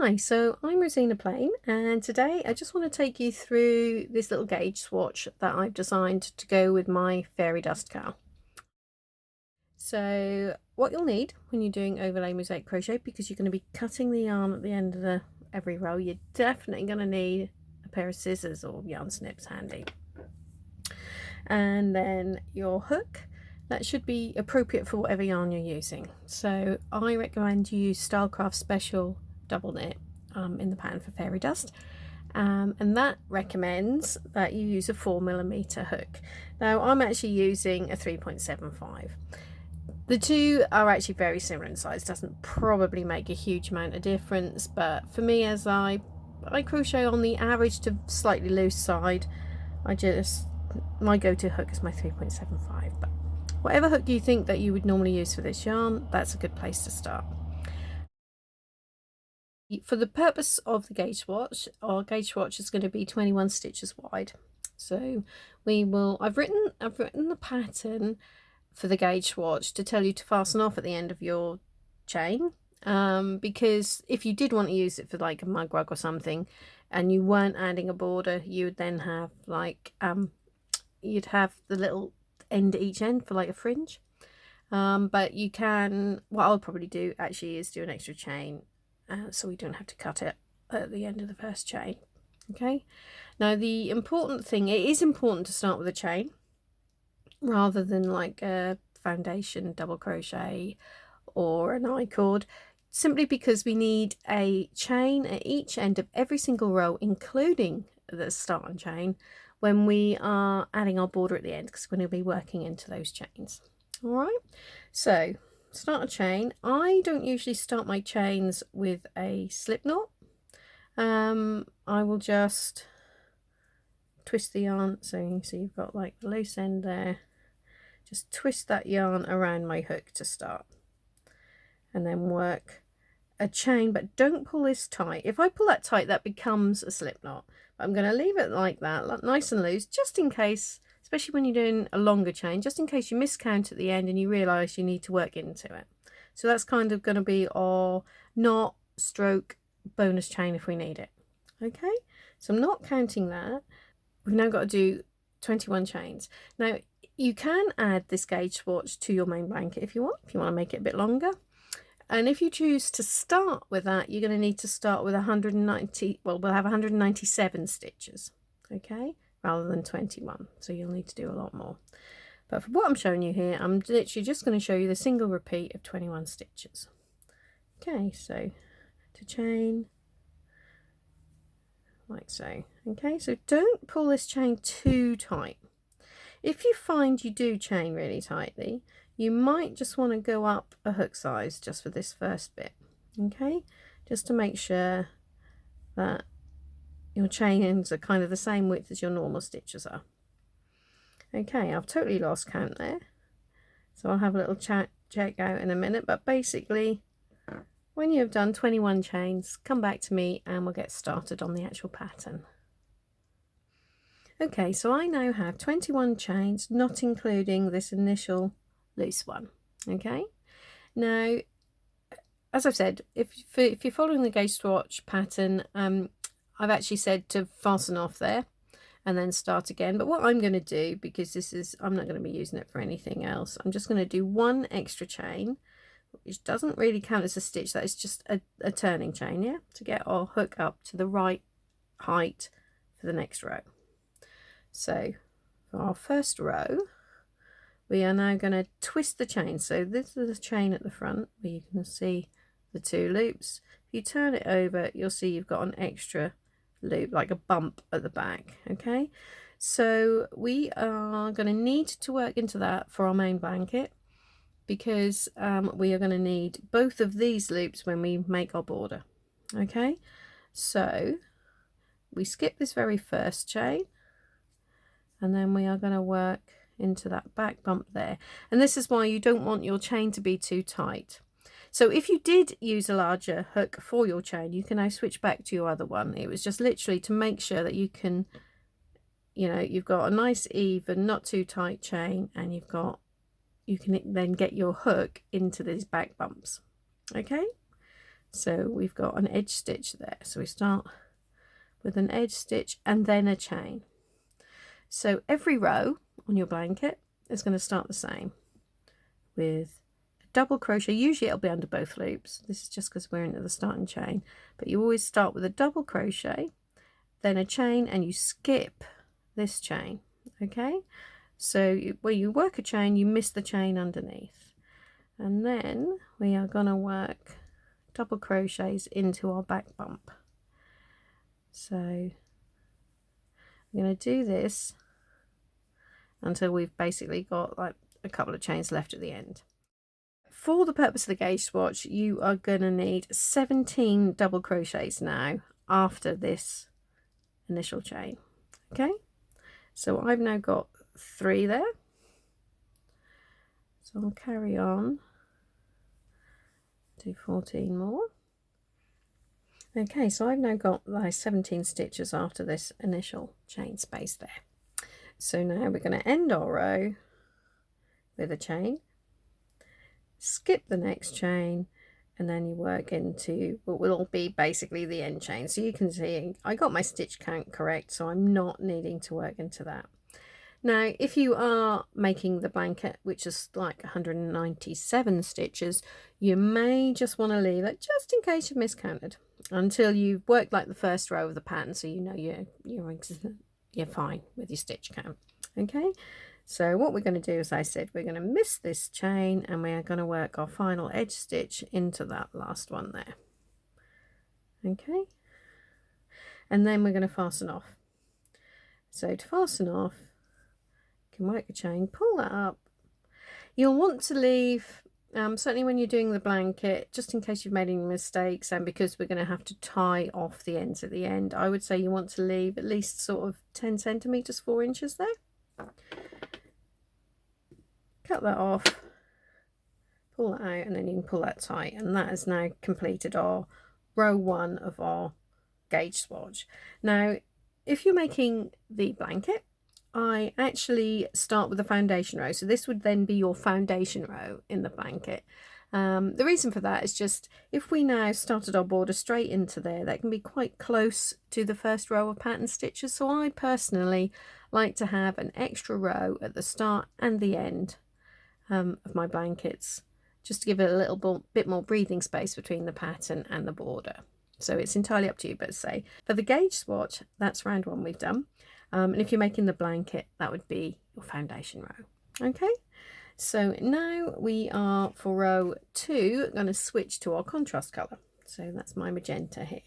Hi, so I'm Rosina Plain, and today I just want to take you through this little gauge swatch that I've designed to go with my fairy dust cowl. So what you'll need when you're doing overlay mosaic crochet, because you're going to be cutting the yarn at the end of every row, you're definitely going to need a pair of scissors or yarn snips handy. And then your hook, that should be appropriate for whatever yarn you're using. So I recommend you use Stylecraft Special double knit in the pattern for fairy dust, and that recommends that you use a 4mm hook. Now I'm actually using a 3.75. The two are actually very similar in size, doesn't probably make a huge amount of difference, but for me, as I crochet on the average to slightly loose side, my go-to hook is my 3.75, but whatever hook you think that you would normally use for this yarn, that's a good place to start. For the purpose of the gauge swatch, our gauge swatch is going to be 21 stitches wide. So I've written the pattern for the gauge swatch to tell you to fasten off at the end of your chain, because if you did want to use it for like a mug rug or something and you weren't adding a border, you would then have like you'd have the little end at each end for like a fringe. But you can, what I'll probably do actually is do an extra chain, so we don't have to cut it at the end of the first chain. Okay, now the important thing, it is important to start with a chain rather than like a foundation double crochet or an I-cord, simply because we need a chain at each end of every single row, including the starting chain, when we are adding our border at the end, because we're going to be working into those chains. All right, so start a chain. I don't usually start my chains with a slip knot. I will just twist the yarn, so you can see you've got like the loose end there. Just twist that yarn around my hook to start, and then work a chain, but don't pull this tight. If I pull that tight, that becomes a slip knot. But I'm going to leave it like that, nice and loose, just in case, especially when you're doing a longer chain, just in case you miscount at the end and you realize you need to work into it. So that's kind of going to be our knot stroke bonus chain if we need it. Okay, so I'm not counting that. We've now got to do 21 chains. Now you can add this gauge swatch to your main blanket if you want to make it a bit longer. And if you choose to start with that, you're going to need to start with 190, well, we'll have 197 stitches, okay, rather than 21. So you'll need to do a lot more. But for what I'm showing you here, I'm literally just going to show you the single repeat of 21 stitches. Okay, so to chain, like so. Okay, so don't pull this chain too tight. If you find you do chain really tightly, you might just want to go up a hook size just for this first bit, okay, just to make sure that your chain ends are kind of the same width as your normal stitches are. Okay, I've totally lost count there, so I'll have a little check out in a minute, but basically when you have done 21 chains, come back to me and we'll get started on the actual pattern. Okay, so I now have 21 chains, not including this initial loose one. Okay, now as I've said, if you're following the gauge swatch pattern, I've actually said to fasten off there and then start again. But what I'm going to do, because I'm not going to be using it for anything else, I'm just going to do one extra chain, which doesn't really count as a stitch. That is just a turning chain, yeah, to get our hook up to the right height for the next row. So for our first row, we are now going to twist the chain. So this is the chain at the front where you can see the two loops. If you turn it over, you'll see you've got an extra loop, like a bump at the back. Okay, so we are going to need to work into that for our main blanket, because we are going to need both of these loops when we make our border. Okay, so we skip this very first chain, and then we are going to work into that back bump there. And this is why you don't want your chain to be too tight. So if you did use a larger hook for your chain, you can now switch back to your other one. It was just literally to make sure that you can, you've got a nice even, not too tight chain, and you can then get your hook into these back bumps. Okay, So we've got an edge stitch there. So we start with an edge stitch and then a chain. So every row on your blanket is going to start the same with a double crochet. Usually it'll be under both loops. This is just because we're into the starting chain, but you always start with a double crochet, then a chain, and you skip this chain. Okay, so where you work a chain, you miss the chain underneath, and then we are going to work double crochets into our back bump. So I'm going to do this until we've basically got like a couple of chains left at the end. For the purpose of the gauge swatch, you are going to need 17 double crochets now after this initial chain. Okay, so I've now got 3 there, so I'll carry on, do 14 more. Okay, so I've now got like 17 stitches after this initial chain space there. So now we're going to end our row with a chain, skip the next chain, and then you work into what will be basically the end chain. So you can see I got my stitch count correct, so I'm not needing to work into that. Now if you are making the blanket, which is like 197 stitches, you may just want to leave it just in case you've miscounted until you've worked like the first row of the pattern, so you know you're fine with your stitch count. Okay, so what we're going to do, as I said, we're going to miss this chain and we are going to work our final edge stitch into that last one there. Okay, and then we're going to fasten off. So to fasten off, you can work a chain, pull that up. You'll want to leave, certainly when you're doing the blanket, just in case you've made any mistakes, and because we're going to have to tie off the ends at the end, I would say you want to leave at least sort of 10 centimeters, 4 inches there. Cut that off, pull that out, and then you can pull that tight, and that has now completed our row 1 of our gauge swatch. Now if you're making the blanket, I actually start with the foundation row, so this would then be your foundation row in the blanket. The reason for that is just if we now started our border straight into there, that can be quite close to the first row of pattern stitches, so I personally like to have an extra row at the start and the end of my blankets, just to give it a little bit more breathing space between the pattern and the border. So it's entirely up to you, but say for the gauge swatch, that's round 1 we've done, and if you're making the blanket, that would be your foundation row. Okay, so now we are for row 2 going to switch to our contrast color, so that's my magenta here.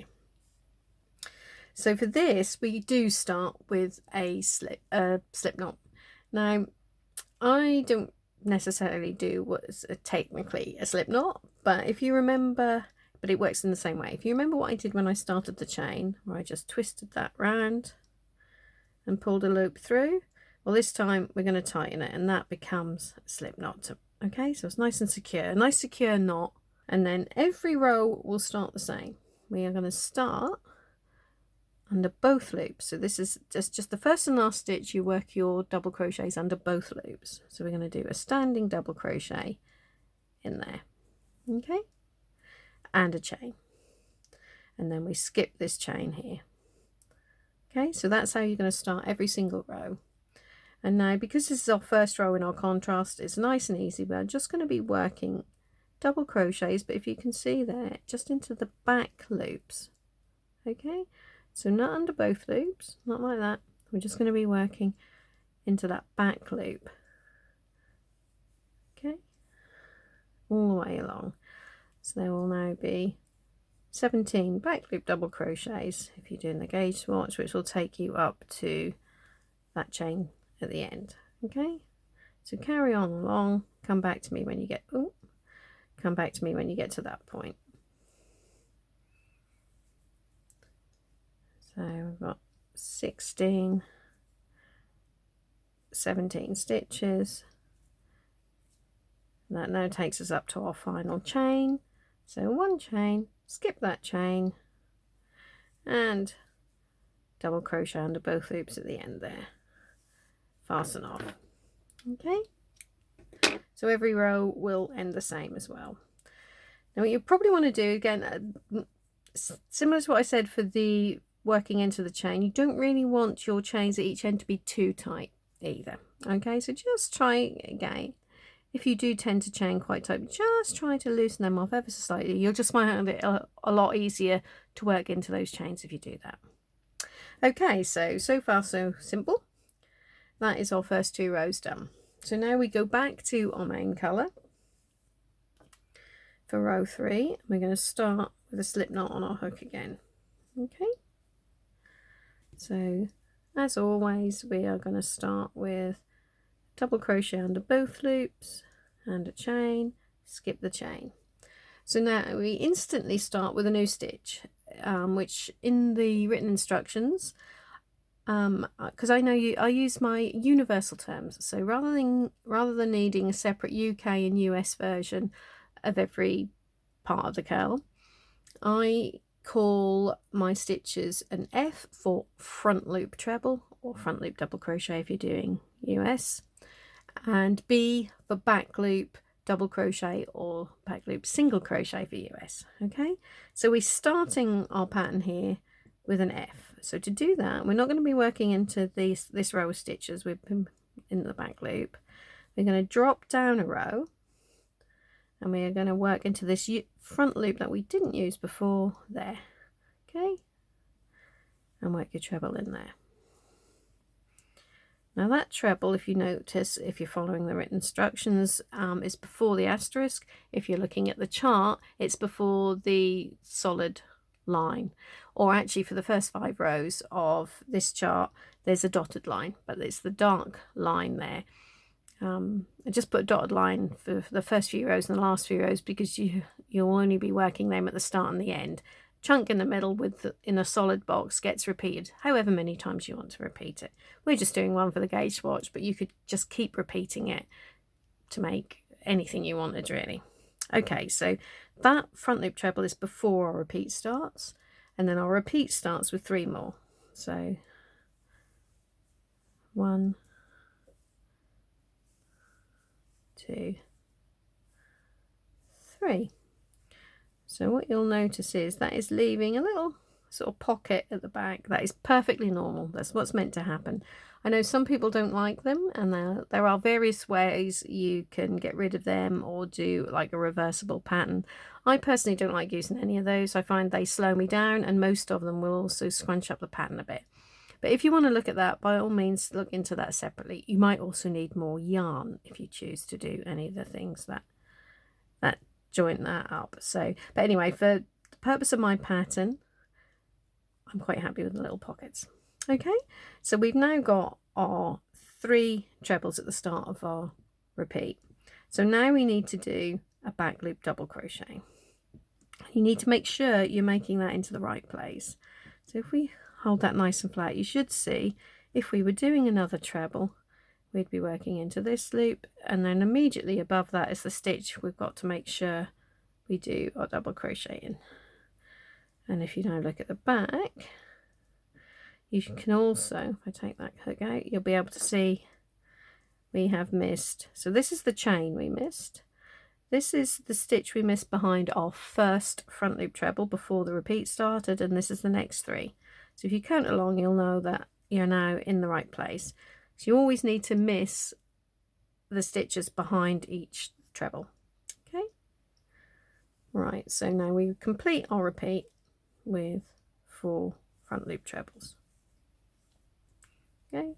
So for this we do start with a slip knot. Now I don't necessarily do what's technically a slip knot, but if you remember, but it works in the same way. If you remember what I did when I started the chain, where I just twisted that round and pulled a loop through, well this time we're going to tighten it and that becomes a slip knot. Okay, so it's nice and secure, a nice secure knot, and then every row will start the same. We are going to start under both loops, so this is just the first and last stitch. You work your double crochets under both loops, so we're going to do a standing double crochet in there, okay, and a chain, and then we skip this chain here. Okay, so that's how you're going to start every single row. And now because this is our first row in our contrast, it's nice and easy. We're just going to be working double crochets, but if you can see there, just into the back loops. Okay, so not under both loops, not like that. We're just going to be working into that back loop. Okay, all the way along. So there will now be 17 back loop double crochets if you're doing the gauge swatch, which will take you up to that chain at the end. Okay, so carry on along, come back to me when you get come back to me when you get to that point. So we've got 17 stitches. And that now takes us up to our final chain. So 1 chain, skip that chain, and double crochet under both loops at the end there. Fasten off. Okay, so every row will end the same as well. Now what you probably want to do, again, similar to what I said for the working into the chain, you don't really want your chains at each end to be too tight either. Okay, so just try again. If you do tend to chain quite tight, just try to loosen them off ever so slightly. You'll just find it a lot easier to work into those chains if you do that. Okay, so far so simple. That is our first 2 rows done. So now we go back to our main colour for row 3. We're going to start with a slip knot on our hook again. Okay, so as always we are going to start with double crochet under both loops and a chain, skip the chain. So now we instantly start with a new stitch, which in the written instructions, because I use my universal terms, so rather than needing a separate UK and US version of every part of the curl, I call my stitches an F for front loop treble or front loop double crochet if you're doing US, and B for back loop double crochet or back loop single crochet for US. Okay, so we're starting our pattern here with an F. So to do that, we're not going to be working into this row of stitches we've been in the back loop. We're going to drop down a row and we are going to work into this front loop that we didn't use before there. Okay, and work your treble in there. Now that treble, if you notice, if you're following the written instructions, is before the asterisk. If you're looking at the chart, it's before the solid line. Or actually for the first 5 rows of this chart, there's a dotted line, but it's the dark line there. I just put a dotted line for the first few rows and the last few rows because you'll only be working them at the start and the end. Chunk in the middle in a solid box gets repeated however many times you want to repeat it. We're just doing one for the gauge swatch, but you could just keep repeating it to make anything you wanted really. Okay, so that front loop treble is before our repeat starts, and then our repeat starts with 3 more. So 1, 2, 3. So what you'll notice is that is leaving a little sort of pocket at the back. That is perfectly normal. That's what's meant to happen. I know some people don't like them, and there are various ways you can get rid of them or do like a reversible pattern. I personally don't like using any of those. I find they slow me down, and most of them will also scrunch up the pattern a bit. But if you want to look at that, by all means look into that separately. You might also need more yarn if you choose to do any of the things that join that up. So, but anyway, for the purpose of my pattern, I'm quite happy with the little pockets. Okay, so we've now got our 3 trebles at the start of our repeat. So now we need to do a back loop double crochet. You need to make sure you're making that into the right place. So if we hold that nice and flat, you should see if we were doing another treble, we'd be working into this loop, and then immediately above that is the stitch we've got to make sure we do our double crochet in. And if you now look at the back, you can also, if I take that hook out, you'll be able to see we have missed. So this is the chain we missed. This is the stitch we missed behind our first front loop treble before the repeat started, and this is the next 3. So if you count along, you'll know that you're now in the right place. So you always need to miss the stitches behind each treble. Okay, right, so now we complete our repeat with 4 front loop trebles. Okay,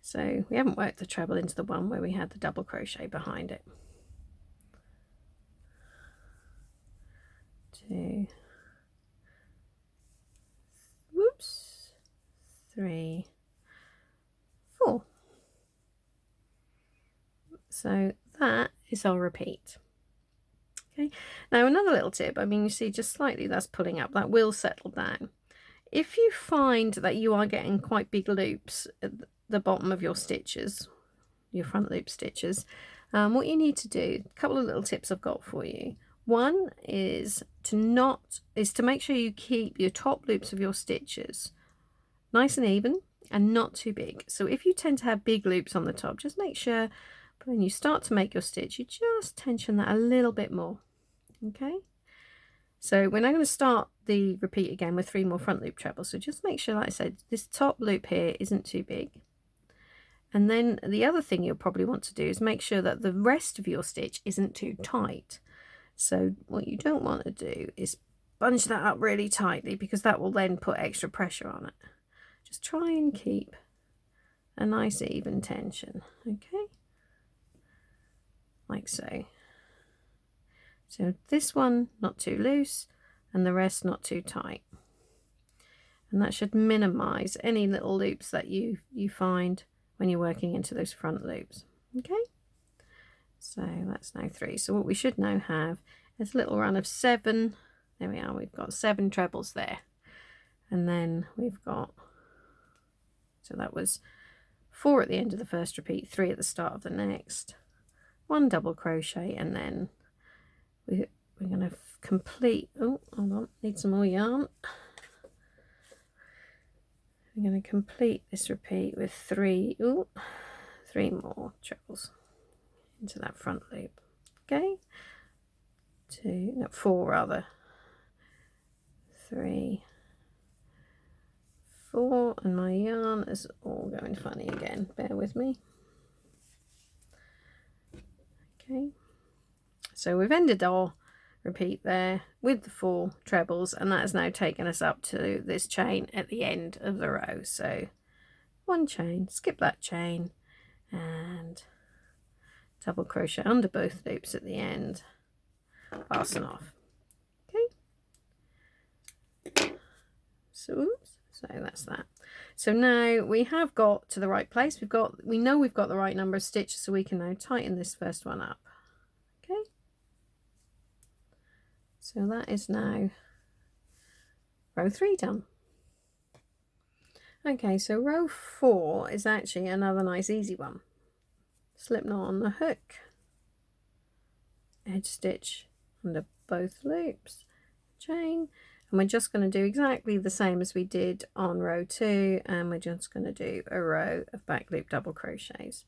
so we haven't worked the treble into the one where we had the double crochet behind it. 2, whoops, 3, 4. So that is our repeat. Okay, now another little tip, I mean, you see just slightly that's pulling up, that will settle down. If you find that you are getting quite big loops at the bottom of your stitches, your front loop stitches, what you need to do, a couple of little tips I've got for you. One is to make sure you keep your top loops of your stitches nice and even and not too big. So if you tend to have big loops on the top, just make sure when you start to make your stitch, you just tension that a little bit more. Okay, So we're now going to start the repeat again with 3 more front loop trebles. So just make sure, like I said, this top loop here isn't too big. And then the other thing you'll probably want to do is make sure that the rest of your stitch isn't too tight. So what you don't want to do is bunch that up really tightly, because that will then put extra pressure on it. Just try and keep a nice even tension, okay? Like so. So this one not too loose and the rest not too tight. And that should minimize any little loops that you find when you're working into those front loops. Okay, so that's now 3. So what we should now have is a little run of 7. There we are, we've got 7 trebles there. And then we've got, so that was 4 at the end of the first repeat, 3 at the start of the next, 1 double crochet, and then we're going to complete, oh hold on, need some more yarn. We're going to complete this repeat with 3 more trebles into that front loop. Okay, 4 rather, 3, 4, and my yarn is all going funny again, bear with me. Okay, so we've ended our repeat there with the 4 trebles, and that has now taken us up to this chain at the end of the row. So 1 chain, skip that chain, and double crochet under both loops at the end, fasten off. Okay, so that's that. So now we have got to the right place. We know we've got the right number of stitches, so we can now tighten this first one up. Okay, so that is now row 3 done. Okay, so row 4 is actually another nice easy one. Slip knot on the hook, edge stitch under both loops, chain, and we're just going to do exactly the same as we did on row 2, and we're just going to do a row of back loop double crochets.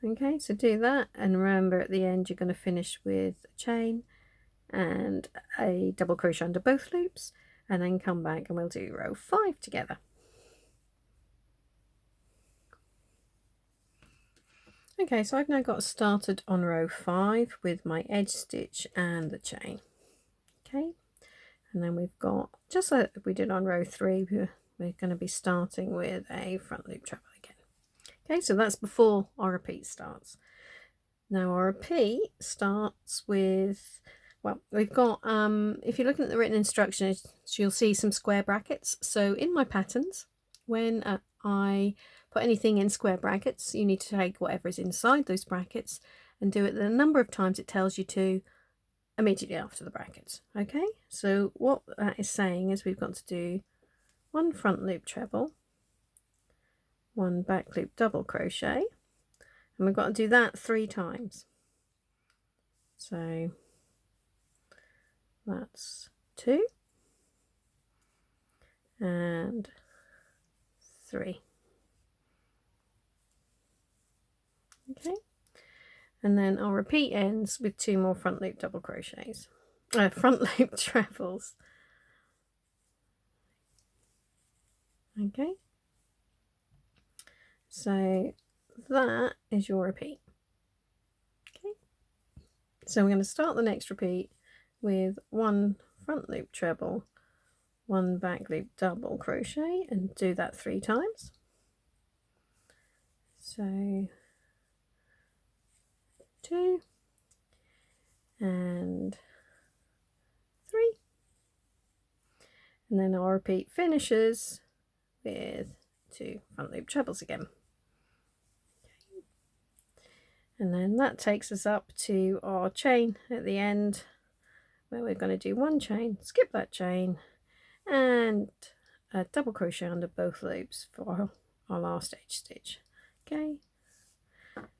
Okay, so do that, and remember at the end you're going to finish with a chain and a double crochet under both loops, and then come back and we'll do row 5 together. Okay, so I've now got started on row 5 with my edge stitch and the chain. Okay, and then we've got, just like we did on row 3, we're going to be starting with a front loop treble again. Okay, so that's before our repeat starts. Now our repeat starts with, well, we've got, if you're looking at the written instructions, you'll see some square brackets. So in my patterns, when I put anything in square brackets, you need to take whatever is inside those brackets and do it the number of times it tells you to immediately after the brackets. Okay, so what that is saying is we've got to do 1 front loop treble, 1 back loop double crochet, and we've got to do that 3 times. So that's 2 and 3. Okay, and then our repeat ends with 2 more front loop double crochets, front loop trebles. Okay, so that is your repeat. Okay, so we're going to start the next repeat with 1 front loop treble, 1 back loop double crochet, and do that 3 times. So 2 and 3, and then our repeat finishes with 2 front loop trebles again. Okay. And then that takes us up to our chain at the end, where we're going to do 1 chain, skip that chain, and a double crochet under both loops for our last edge stitch. Okay,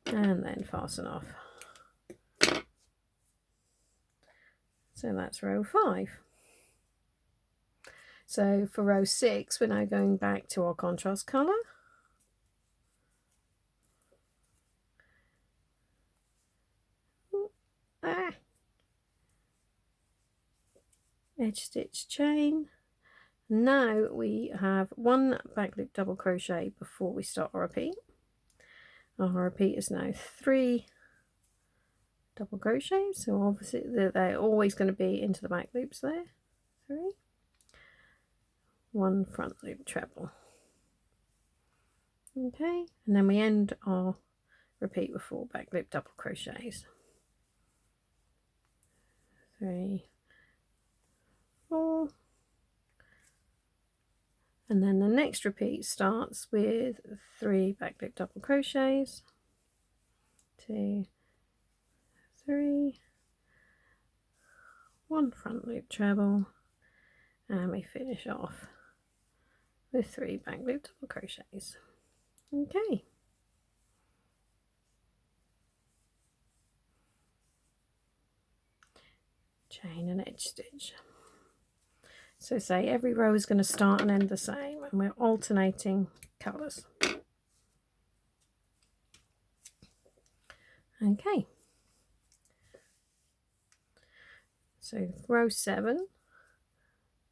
and then fasten off. So that's row 5. So for row 6, we're now going back to our contrast colour. edge stitch, chain. Now we have 1 back loop double crochet before we start our repeat. Our repeat is now 3 double crochets, so obviously they're always going to be into the back loops there. 3, 1 front loop treble. Okay, and then we end our repeat with 4 back loop double crochets. 3, 4, and then the next repeat starts with 3 back loop double crochets, 2, 3, 1 front loop treble, and we finish off with 3 back loop double crochets. Okay. Chain and edge stitch. So say every row is going to start and end the same, and we're alternating colours. Okay. So row 7,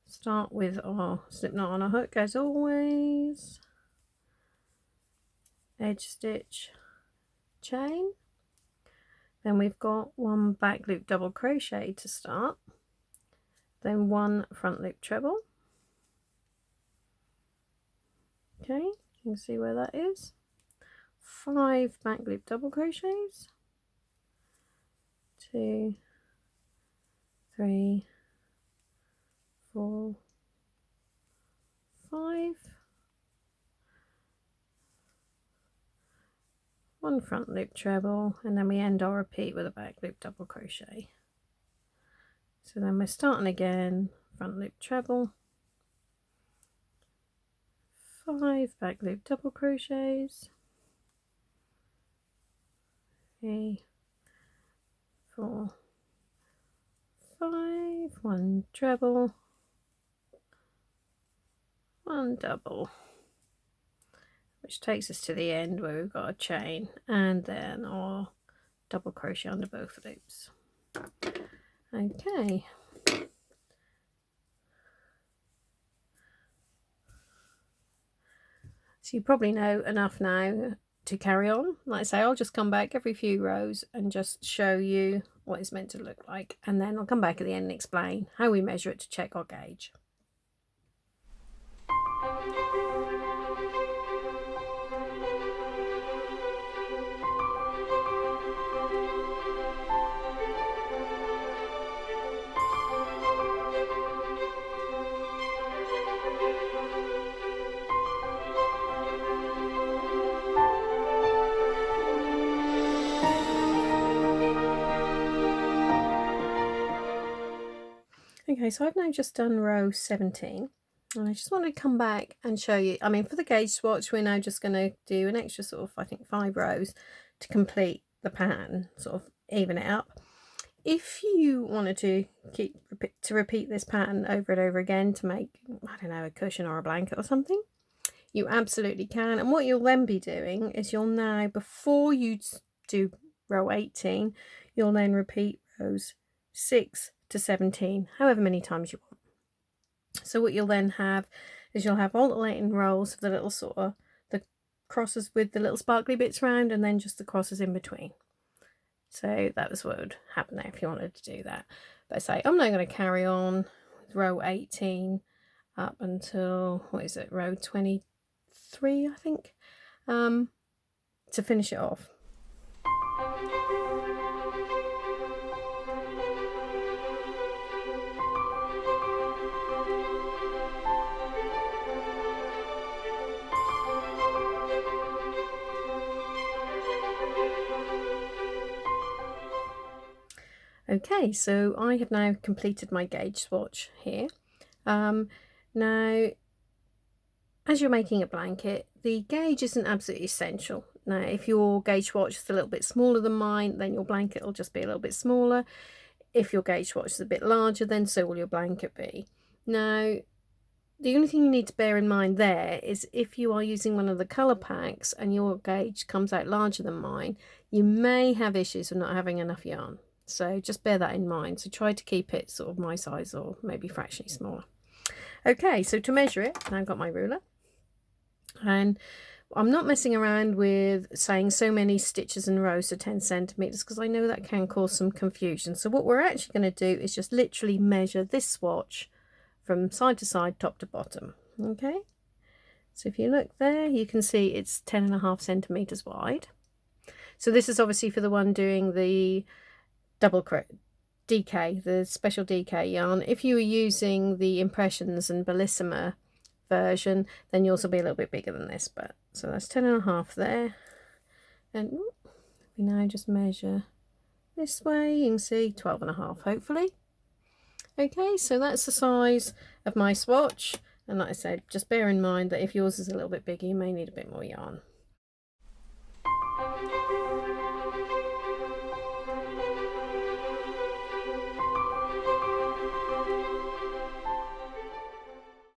start with our slip knot on a hook as always, edge stitch, chain, then we've got 1 back loop double crochet to start, then 1 front loop treble. Okay, you can see where that is. 5 back loop double crochets, 2, 3, 4, 5, 1 front loop treble, and then we end our repeat with a back loop double crochet. So then we're starting again, front loop treble, 5 back loop double crochets, 3, 4, 5, 1 treble, 1 double, which takes us to the end where we've got a chain and then our double crochet under both loops. Okay. So you probably know enough now to carry on. Like I say, I'll just come back every few rows and just show you what it's meant to look like, and then I'll come back at the end and explain how we measure it to check our gauge. Okay, so I've now just done row 17, and I just want to come back and show you, I mean, for the gauge swatch, we're now just going to do an extra sort of, I think, 5 rows to complete the pattern, sort of even it up. If you wanted to repeat this pattern over and over again to make, I don't know, a cushion or a blanket or something, you absolutely can. And what you'll then be doing is you'll now, before you do row 18, you'll then repeat rows 6 to 17, however many times you want. So what you'll then have is you'll have alternating rows of the little sort of the crosses with the little sparkly bits around, and then just the crosses in between. So that was what would happen there if you wanted to do that. But I say I'm now going to carry on with row 18 up until, what is it, row 23, I think, to finish it off. Okay, so I have now completed my gauge swatch here. Now, as you're making a blanket, the gauge isn't absolutely essential. Now, if your gauge swatch is a little bit smaller than mine, then your blanket will just be a little bit smaller. If your gauge swatch is a bit larger, then so will your blanket be. Now, the only thing you need to bear in mind there is if you are using one of the colour packs and your gauge comes out larger than mine, you may have issues with not having enough yarn. So just bear that in mind. So try to keep it sort of my size or maybe fractionally smaller. Okay, so to measure it, I've got my ruler, and I'm not messing around with saying so many stitches in a row, so 10 centimeters, because I know that can cause some confusion. So what we're actually going to do is just literally measure this swatch from side to side, top to bottom. Okay, so if you look there, you can see it's 10.5 centimeters wide. So this is obviously for the one doing the double DK, the special DK yarn. If you were using the Impressions and Bellissima version, then you'll also be a little bit bigger than this, but so that's 10.5 there. And we now just measure this way. You can see 12.5 hopefully. Okay, so that's the size of my swatch, and like I said, just bear in mind that if yours is a little bit bigger, you may need a bit more yarn.